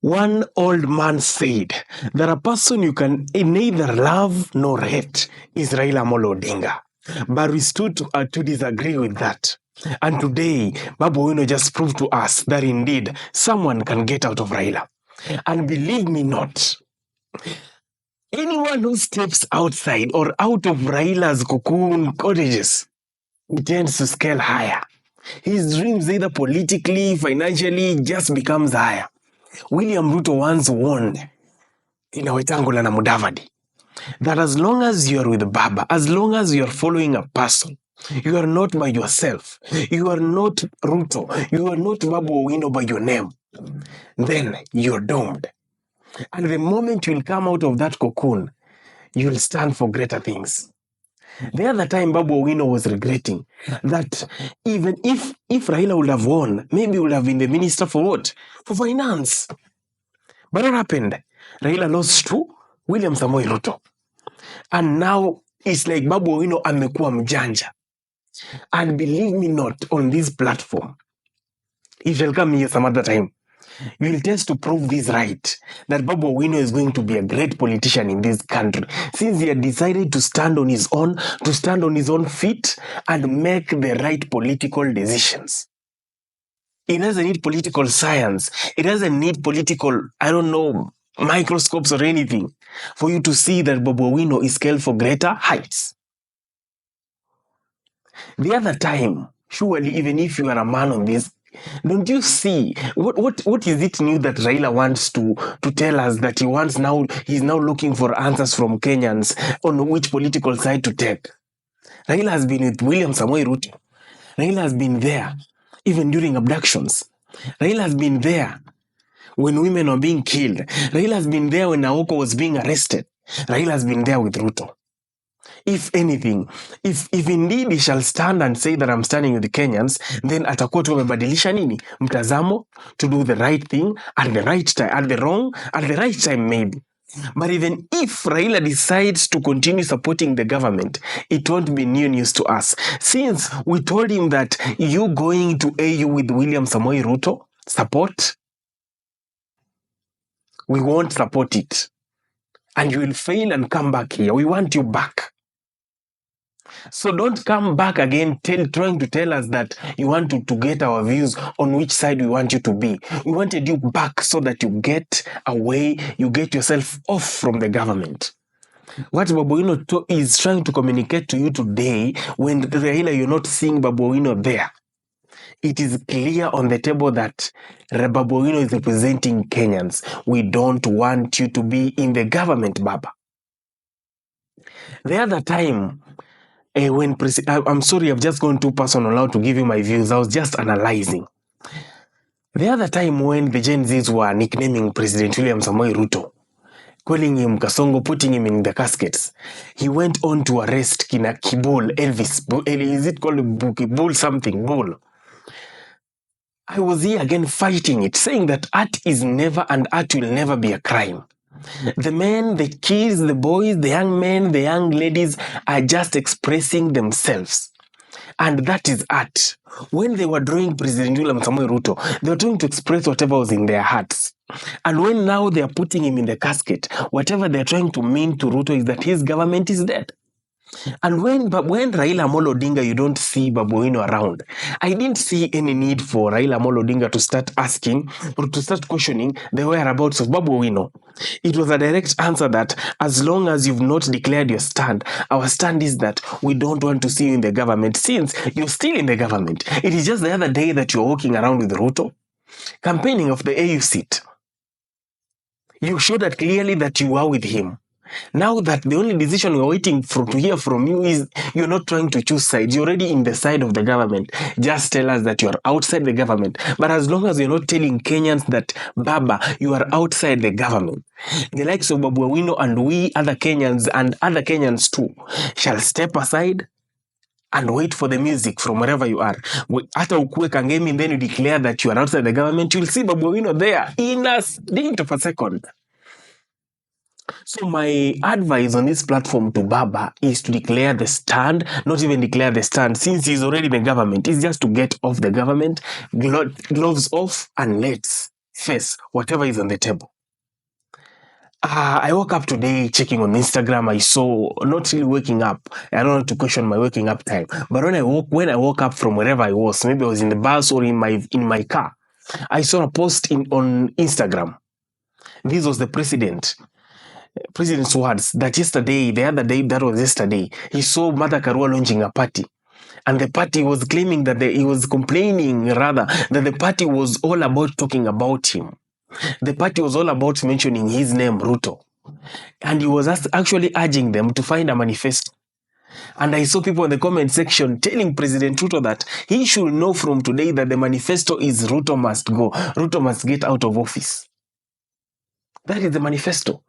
One old man said that a person you can neither love nor hate is Raila Amolo Odinga. But we stood to disagree with that. And today, Babu Owino just proved to us that indeed someone can get out of Raila. And believe me not, anyone who steps outside or out of Raila's cocoon cottages tends to scale higher. His dreams, either politically, financially, just becomes higher. William Ruto once warned in Wetangula na Mudavadi that as long as you are with Baba, as long as you are following a person, you are not by yourself, you are not Ruto, you are not Babu Owino by your name, then you're doomed. And the moment you will come out of that cocoon, you will stand for greater things. The other time, Babu Owino was regretting that even if Raila would have won, maybe he would have been the minister for what? For finance. But what happened? Raila lost to William Samoei Ruto. And now it's like Babu Owino amekuwa mjanja. And believe me not, on this platform, if you'll come here some other time, you will test to prove this right, that Babu Owino is going to be a great politician in this country, since he had decided to stand on his own feet and make the right political decisions. It doesn't need political science. It doesn't need political, microscopes or anything for you to see that Babu Owino is scaled for greater heights. The other time, surely even if you are a man on this, don't you see what is it new that Raila wants to tell us, that he's now looking for answers from Kenyans on which political side to take? Raila has been with William Samoei Ruto. Raila has been there even during abductions. Raila has been there when women were being killed. Raila has been there when Naoko was being arrested. Raila has been there with Ruto. If anything, if indeed he shall stand and say that I'm standing with the Kenyans, then atakuwa tu amebadilisha nini? Mtazamo, to do the right thing at the right time, at the right time maybe. But even if Raila decides to continue supporting the government, it won't be new news to us. Since we told him that you going to AU with William Samoei Ruto, support, we won't support it. And you will fail and come back here. We want you back. So don't come back again trying to tell us that you want to get our views on which side we want you to be. We wanted you back so that you get away, you get yourself off from the government. What Babu Owino is trying to communicate to you today, when Raila, you're not seeing Babu Owino there, it is clear on the table that Babu Owino is representing Kenyans. We don't want you to be in the government, Baba. The other time, I'm sorry, I've just gone too personal now to give you my views. I was just analyzing. The other time when the Gen Zs were nicknaming President William Samoei Ruto, calling him Kasongo, putting him in the caskets, he went on to arrest Kibul, Elvis. Is it called Bull something? Bull. I was here again fighting it, saying that art is never and art will never be a crime. The men, the kids, the boys, the young men, the young ladies are just expressing themselves. And that is art. When they were drawing President William Samoei Ruto, they were trying to express whatever was in their hearts. And when now they are putting him in the casket, whatever they're trying to mean to Ruto is that his government is dead. And when Raila Amolo Odinga, you don't see Babu Owino around, I didn't see any need for Raila Amolo Odinga to start asking or to start questioning the whereabouts of Babu Owino. It was a direct answer that as long as you've not declared your stand, our stand is that we don't want to see you in the government, since you're still in the government. It is just the other day that you're walking around with Ruto, campaigning of the AU seat. You showed that clearly that you are with him. Now that the only decision we're waiting to hear from you is you're not trying to choose sides. You're already in the side of the government. Just tell us that you're outside the government. But as long as you're not telling Kenyans that, Baba, you are outside the government, the likes of Babu Owino and we other Kenyans and other Kenyans too shall step aside and wait for the music from wherever you are. After ukue kangemi, then you declare that you are outside the government, you'll see Babu Owino there in a dint of a second. So my advice on this platform to Baba is to declare the stand, not even declare the stand, since he's already in the government. It's just to get off the government, gloves off, and let's face whatever is on the table. I woke up today checking on Instagram. I saw, not really waking up, I don't want to question my waking up time, but when I woke up from wherever I was, maybe I was in the bus or in my car, I saw a post on Instagram. This was the president's words that the other day, that was yesterday, he saw Martha Karua launching a party. And the party was claiming that he was complaining rather that the party was all about talking about him. The party was all about mentioning his name, Ruto. And he was actually urging them to find a manifesto. And I saw people in the comment section telling President Ruto that he should know from today that the manifesto is Ruto must go. Ruto must get out of office. That is the manifesto.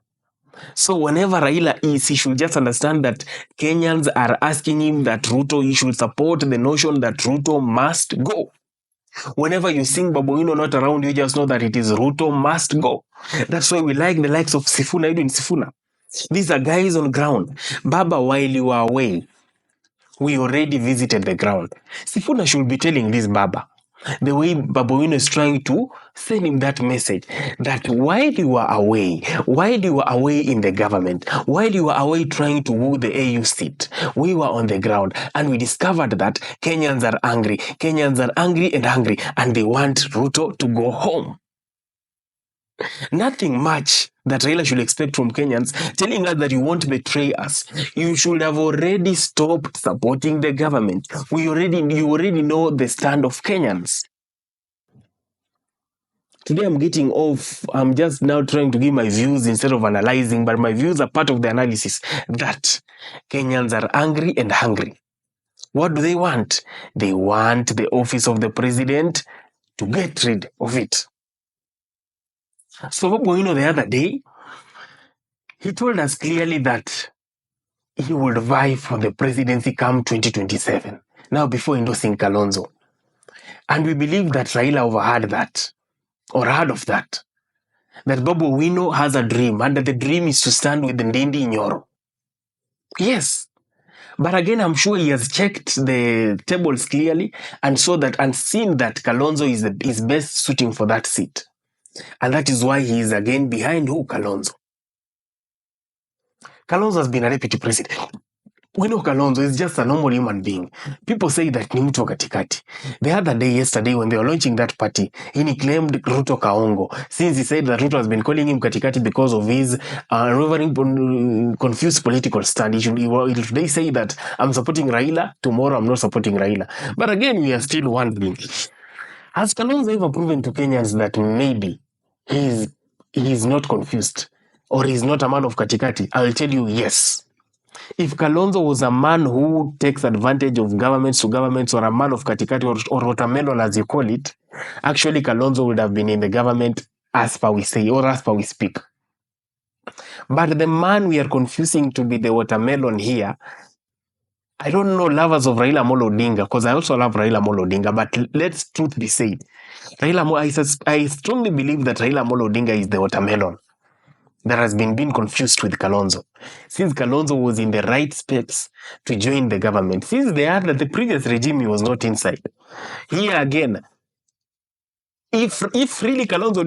So whenever Raila is, he should just understand that Kenyans are asking him that Ruto, he should support the notion that Ruto must go. Whenever you sing Babu Owino not around, you just know that it is Ruto must go. That's why we like the likes of Sifuna, Edwin Sifuna. These are guys on ground. Baba, while you were away, we already visited the ground. Sifuna should be telling this Baba, the way Babu Owino is trying to send him that message, that while you were away in the government, while you were away trying to woo the AU seat, we were on the ground and we discovered that Kenyans are angry and they want Ruto to go home. Nothing much that Raila should expect from Kenyans, telling us that you won't betray us. You should have already stopped supporting the government. You already know the stand of Kenyans. Today I'm getting off. I'm just now trying to give my views instead of analyzing, but my views are part of the analysis that Kenyans are angry and hungry. What do they want? They want the office of the president to get rid of it. So Babu Owino the other day, he told us clearly that he would vie for the presidency come 2027. Now before endorsing Kalonzo. And we believe that Raila overheard that, or heard of that. That Babu Owino has a dream, and that the dream is to stand with Ndindi Nyoro. Yes. But again, I'm sure he has checked the tables clearly and seen that Kalonzo is best suiting for that seat. And that is why he is again behind who? Kalonzo. Kalonzo has been a deputy president. We know Kalonzo is just a normal human being. People say that ni mtu wa katikati. The other day, yesterday, when they were launching that party, he claimed Ruto Kaongo, since he said that Ruto has been calling him katikati because of his confused political stand. They say that I'm supporting Raila, tomorrow I'm not supporting Raila. But again, we are still wondering, has Kalonzo ever proven to Kenyans that maybe he's not confused or he's not a man of katikati? I'll tell you, yes. If Kalonzo was a man who takes advantage of governments to governments, or a man of katikati or watermelon as you call it, actually Kalonzo would have been in the government as per we say or as per we speak. But the man we are confusing to be the watermelon here, I don't know lovers of Raila Amolo Odinga, because I also love Raila Amolo Odinga, but let's truth be said, I strongly believe that Raila Amolo Odinga is the watermelon that has been confused with Kalonzo. Since Kalonzo was in the right space to join the government, since the previous regime he was not inside. Here again, if really Kalonzo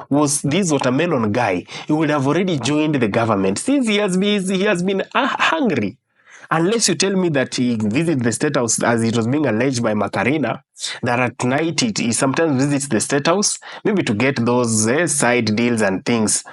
was this watermelon guy, he would have already joined the government, since he has been hungry. Unless you tell me that he visited the State House, as it was being alleged by Macarena, that at night he sometimes visits the State House, maybe to get those side deals and things.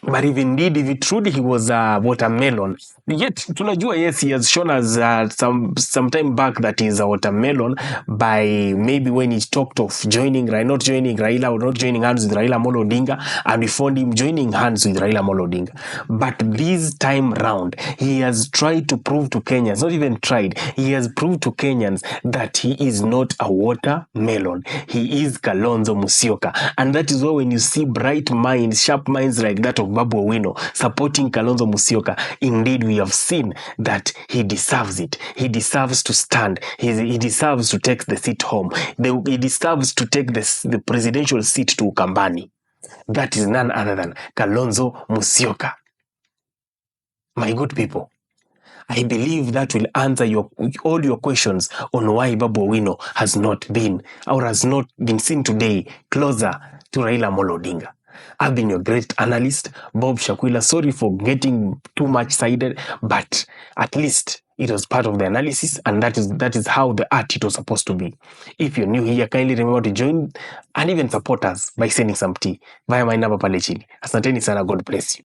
But if it truly he was a watermelon, yet tunajua, yes, he has shown us some time back that he is a watermelon by maybe when he talked of not joining Raila or not joining hands with Raila Amolo Odinga, and we found him joining hands with Raila Amolo Odinga. But this time round, he has tried to prove to Kenyans, not even tried, he has proved to Kenyans that he is not a watermelon. He is Kalonzo Musyoka. And that is why when you see bright minds, sharp minds like that of Babu Owino supporting Kalonzo Musyoka, indeed we have seen that he deserves it. He deserves to stand. He deserves to take the seat home. He deserves to take the presidential seat to Ukambani. That is none other than Kalonzo Musyoka. My good people, I believe that will answer all your questions on why Babu Owino has not been seen today closer to Raila Amolo Odinga. I've been your great analyst, Bob Shakwila. Sorry for getting too much sided, but at least it was part of the analysis, and that is how the art it was supposed to be. If you're new here, kindly remember to join and even support us by sending some tea via my number pale chini. Asanteni sana, God bless you.